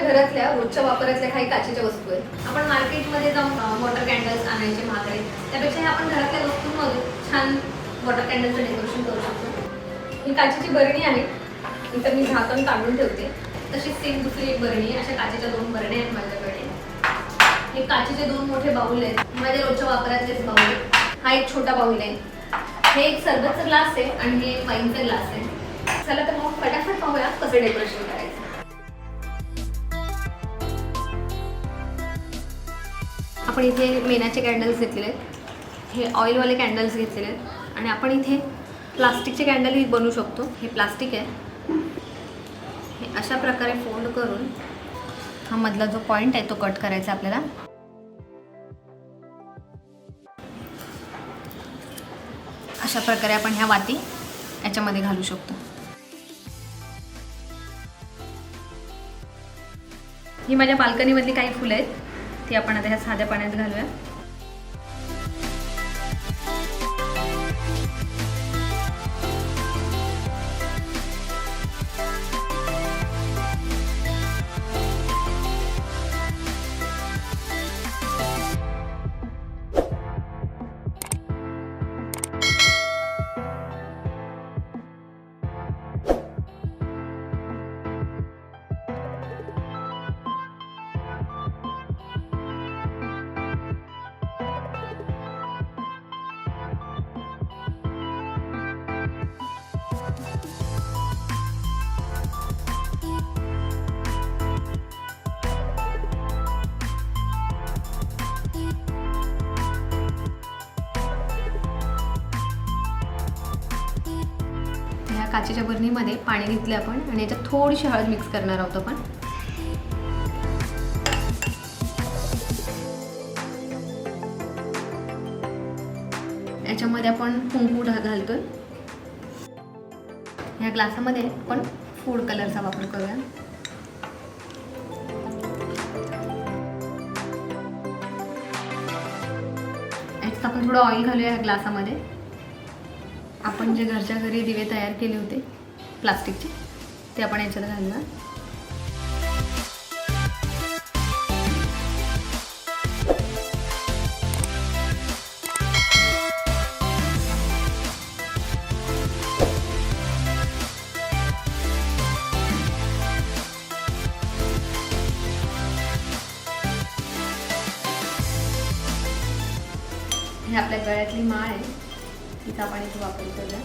घरातल्या रोजच्या वापरातल्या काही काचेच्या वस्तू आहेत. आपण मार्केटमध्ये जाऊन वॉटर कॅन्डल्स आणायचे महागडे, त्यापेक्षा आपण घरातल्या वस्तूंमधून छान वॉटर कॅन्डलचं डेकोरेशन करू शकतो. ही काचेची बरणी आहे, इथं मी झाकण काढून ठेवते. तशीच सेम दुसरी एक बरणी आहे. अशा काचेच्या 2 बरण्या आहेत माझ्याकडे. हे काचेचे 2 मोठे बाउल आहेत, माझ्या रोजच्या वापरातलेच बाउल आहेत. हा एक छोटा बाउल आहे. हे एक सरबतचा ग्लास आहे आणि हे एक वाईनचा ग्लास आहे. चला तर मग फटाफट पाहूया कसं डेकोरेशन करायचं. आपण इथे मेणाचे कॅन्डल्स घेतलेले आहेत, हे ऑइलवाले कॅन्डल्स घेतलेले आहेत आणि आपण इथे प्लास्टिकचे कॅन्डलही बनवू शकतो. हे प्लास्टिक आहे. हे अशा प्रकारे फोल्ड करून हा मधला जो पॉइंट आहे तो कट करायचा आपल्याला. अशा प्रकारे आपण ह्या वाती याच्यामध्ये घालू शकतो. ही माझ्या बाल्कनीमधली काही फुलं आहेत, ती आपण आता ह्या साध्या पाण्यात घालूया. ह्या काचेच्या बरणीमध्ये पाणी घेतले आपण आणि याच्यात थोडीशी हळद मिक्स करणार आहोत आपण. याच्यामध्ये आपण कुंकू घालतोय. ह्या ग्लासामध्ये आपण फूड कलरचा वापर करूया. याच्यात आपण थोडं ऑइल घालूया ह्या ग्लासामध्ये. आपण जे घरच्या घरी दिवे तयार केले होते प्लास्टिकचे, ते आपण याच्यात घालूया. हे आपल्या गळ्यातली माळ आहे, तिचा आपण इथे वापर करूया.